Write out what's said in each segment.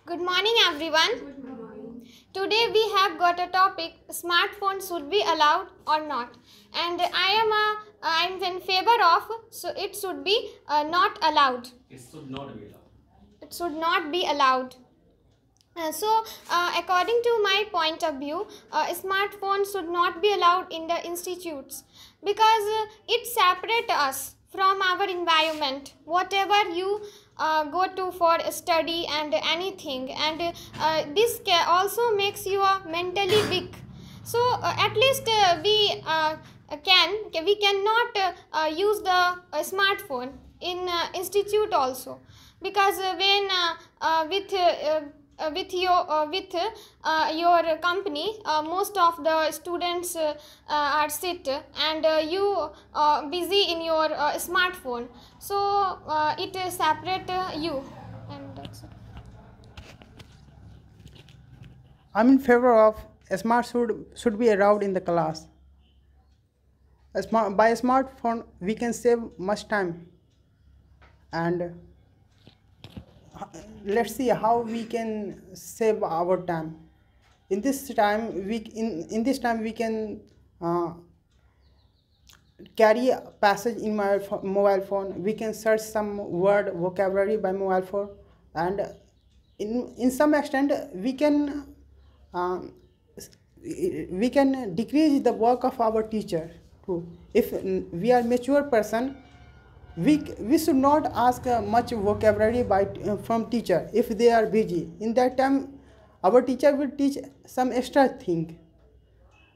Good morning, everyone. Good morning. Today we have got a topic: smartphones should be allowed or not. And I'm in favor of, so it should be not allowed. It should not be allowed. It should not be allowed. According to my point of view, smartphones should not be allowed in the institutes because it separates us from our environment. Whatever you go to for study and anything, and this also makes you mentally weak. So at least we cannot use the smartphone in institute also, because when your company, most of the students are sit, and you busy in your smartphone, so it separate you, and that's it. I'm in favor of should be allowed in the class. By a smartphone we can save much time, and let's see how we can save our time. In this time we can carry a passage in my mobile phone. We can search some word vocabulary by mobile phone, and in some extent we can decrease the work of our teacher too. If we are mature person, we should not ask much vocabulary from teacher if they are busy. In that time our teacher will teach some extra thing,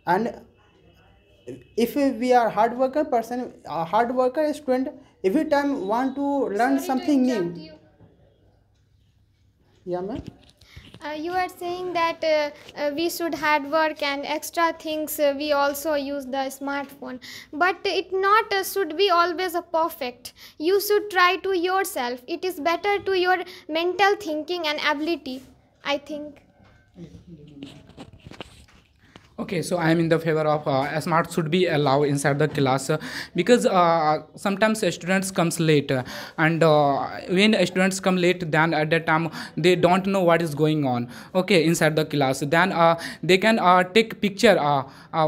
and if we are hard worker student, every time want to learn something new. Yeah, ma'am. You are saying that we should hard work and extra things, we also use the smartphone, but it not should be always a perfect. You should try to yourself. It is better to your mental thinking and ability, I think. Okay, so I am in the favor of smart should be allowed inside the class, because sometimes students comes late, and when students come late, then at that time they don't know what is going on, okay, inside the class. Then they can take picture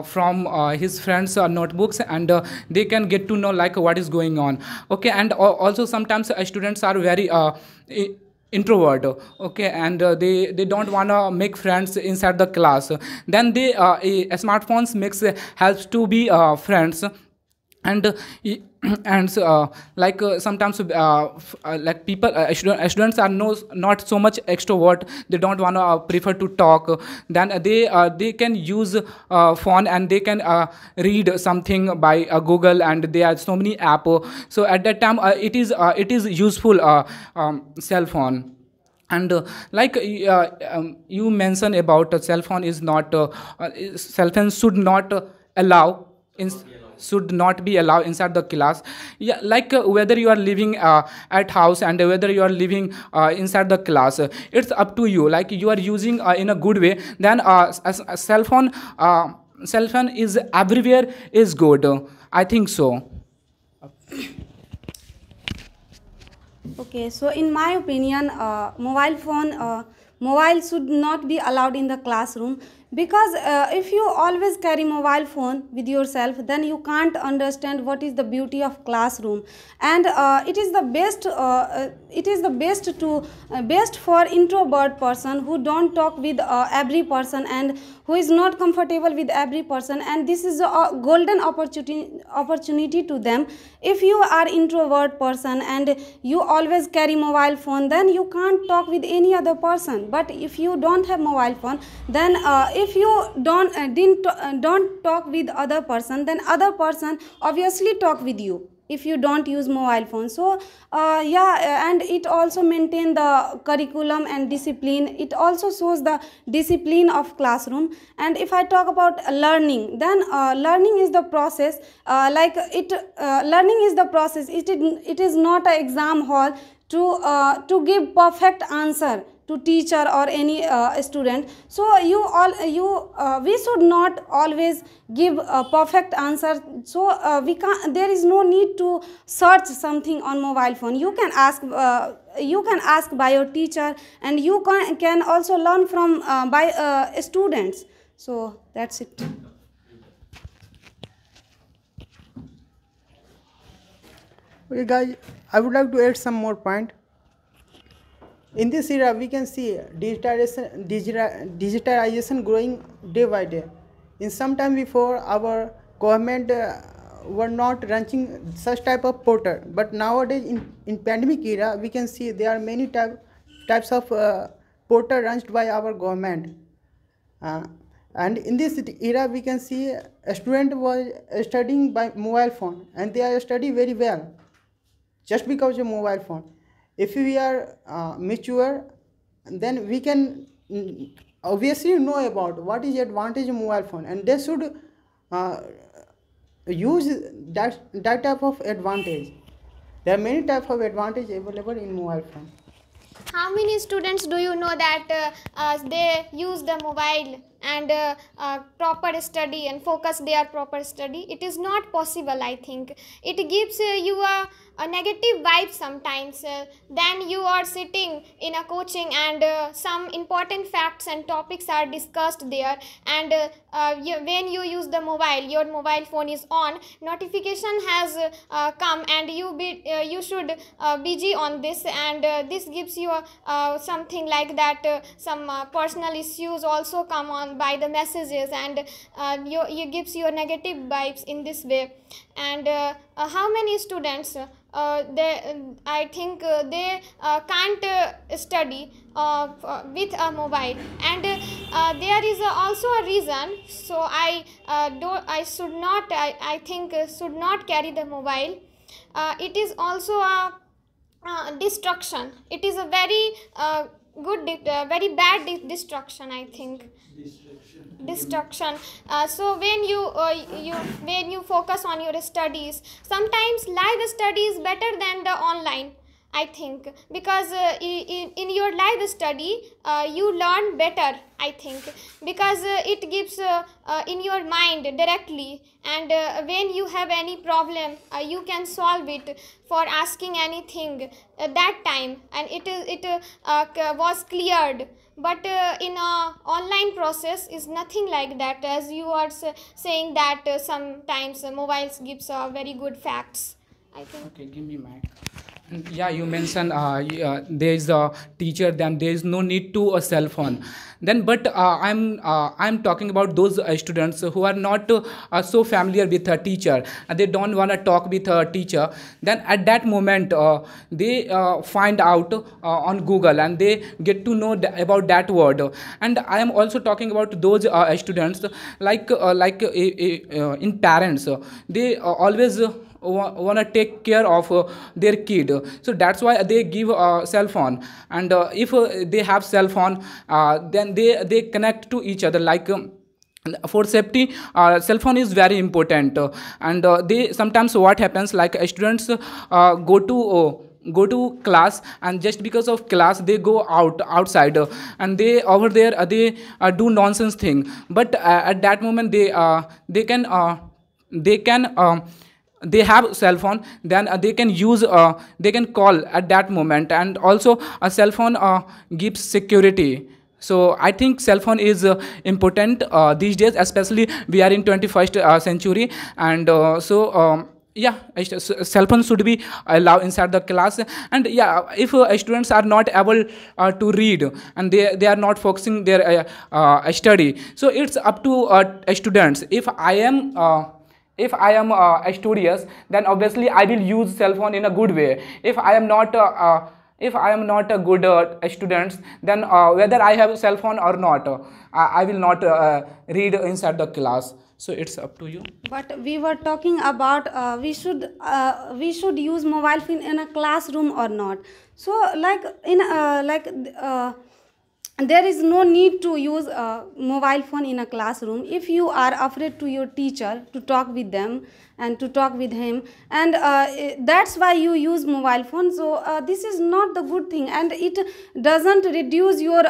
from his friends notebooks, and they can get to know like what is going on, okay. And also sometimes students are very introvert, okay, and they don't want to make friends inside the class. Then they smartphones makes helps to be friends, and and sometimes like people students are not so much extrovert. They don't want to prefer to talk. Then they can use phone, and they can read something by Google, and there are so many app. So at that time it is useful cell phone. And you mentioned about cell phone is not cell phone should not allow in should not be allowed inside the class. Yeah, like whether you are living at house, and whether you are living inside the class, it's up to you. Like you are using in a good way, then a cell phone is everywhere is good, I think so. Okay, so in my opinion, mobile should not be allowed in the classroom, because if you always carry mobile phone with yourself, then you can't understand what is the beauty of classroom. And it is the best for introvert person who don't talk with every person, and who is not comfortable with every person, and this is a golden opportunity to them. If you are introvert person and you always carry mobile phone, then you can't talk with any other person. But if you don't have mobile phone, then if you don't talk with other person, then other person obviously talk with you if you don't use mobile phone. So and it also maintain the curriculum and discipline. It also shows the discipline of classroom. And if I talk about learning, then learning is the process. Learning is the process. It is not an exam hall to give perfect answer to teacher or any student. So we should not always give a perfect answer. So we can't, there is no need to search something on mobile phone. You can ask by your teacher, and you can also learn from by students. So that's it. Okay guys, I would like to add some more point. In this era, we can see digitalization growing day by day. In some time before, our government were not launching such type of portal, but nowadays in pandemic era, we can see there are many types of portal launched by our government. And in this era, we can see a student was studying by mobile phone, and they are studying very well just because of mobile phone. If we are mature, then we can obviously know about what is the advantage of mobile phone, and they should use that type of advantage. There are many types of advantage available in mobile phone. How many students do you know that they use the mobile and proper study and focus their proper study? It is not possible, I think. It gives you a negative vibe sometimes. Then you are sitting in a coaching and some important facts and topics are discussed there, and when you use the mobile, your mobile phone is on, notification has come, and you should busy on this, and this gives you something like that some personal issues also come on by the messages, and you gives you negative vibes in this way. And how many students I think they can't study with a mobile, and there is also a reason. So I think should not carry the mobile. It is also a distraction. It is a very very bad distraction, I think. Distraction. So when you focus on your studies, sometimes live study is better than the online, I think, because in your live study you learn better, I think, because it gives in your mind directly, and when you have any problem you can solve it for asking anything that time, and it was cleared. But in a online process is nothing like that, as you are saying that sometimes mobiles gives very good facts, I think. Okay, give me mic. Yeah, you mentioned there is a teacher, then there is no need to a cell phone. Then, but I'm talking about those students who are not so familiar with a teacher, and they don't want to talk with a teacher. Then at that moment, they find out on Google, and they get to know about that word. And I am also talking about those students like in parents, they always want to take care of their kid, so that's why they give a cell phone. And if they have cell phone, then they connect to each other, like for safety, cell phone is very important. And they sometimes what happens, like students go to class, and just because of class they go outside, and they over there they do nonsense thing. But at that moment they have cell phone, then they can use they can call at that moment. And also a cell phone gives security. So I think cell phone is important these days, especially we are in 21st century. And yeah, cell phone should be allowed inside the class. And yeah, if students are not able to read, and they are not focusing their study, so it's up to students. If I am studious, then obviously I will use cell phone in a good way. If I am not a good student, then whether I have a cell phone or not, I will not read inside the class. So it's up to you. But we were talking about we should use mobile phone in a classroom or not. So like in there is no need to use a mobile phone in a classroom if you are afraid to your teacher to talk with them and to talk with him, and that's why you use mobile phone. So this is not the good thing, and it doesn't reduce your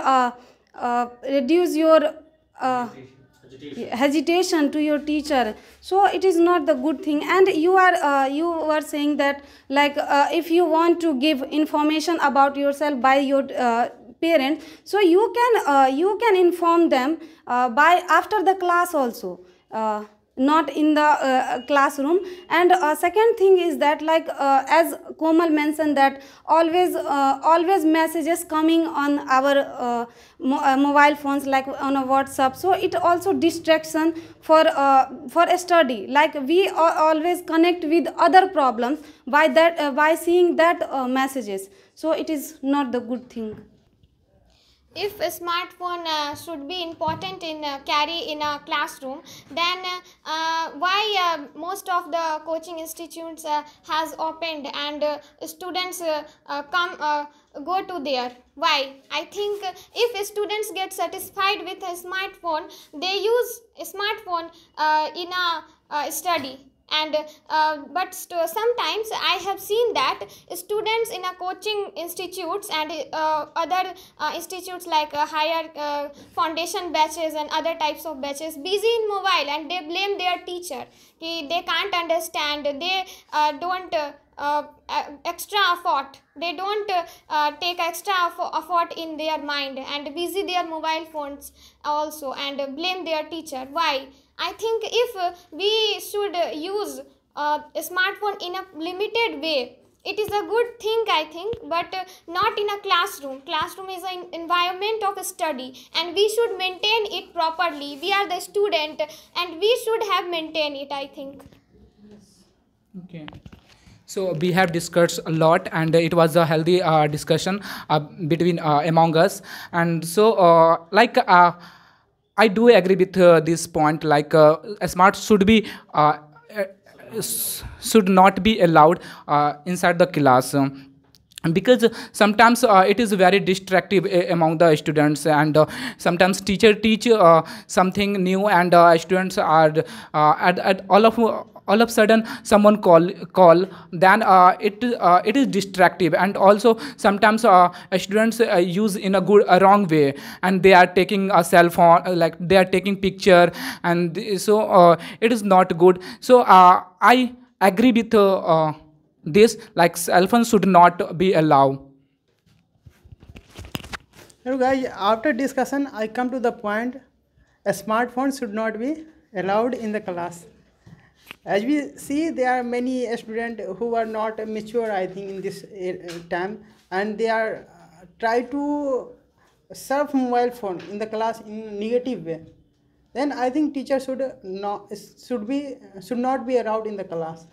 hesitation to your teacher. So it is not the good thing. And you were saying that, like, if you want to give information about yourself by your parents, so you can inform them by after the class also, not in the classroom. And second thing is that, like, as Komal mentioned, that always messages coming on our mobile phones, like on a WhatsApp, so it also distraction for a study. Like, we always connect with other problems by seeing that messages. So it is not the good thing. If a smartphone should be important in carry in a classroom, then why most of the coaching institutes has opened and students go to there? Why? I think if students get satisfied with a smartphone, they use a smartphone in a study. And but sometimes I have seen that students in a coaching institutes and other institutes, like higher foundation batches and other types of batches, busy in mobile, and they blame their teacher. They can't understand, they don't extra effort, they don't take extra effort in their mind, and busy their mobile phones also, and blame their teacher. Why? I think if we should use a smartphone in a limited way, it is a good thing, I think, but not in a classroom. Classroom is an environment of study, and we should maintain it properly. We are the student, and we should have maintained it, I think. Okay. So we have discussed a lot, and it was a healthy discussion between among us. And so, I do agree with this point. Like, a smart should not be allowed inside the class. Because sometimes it is very distractive among the students, and sometimes teacher teach something new, and students are at all of sudden someone call, then it is distractive. And also sometimes students use in a wrong way, and they are taking a cell phone, like they are taking picture, and so it is not good. So I agree with this, like cell phone should not be allowed. Hello guys, after discussion I come to the point, a smartphone should not be allowed in the class. As we see, there are many students who are not mature, I think, in this time, and they are try to surf mobile phone in the class in negative way. Then I think teachers should not be allowed in the class.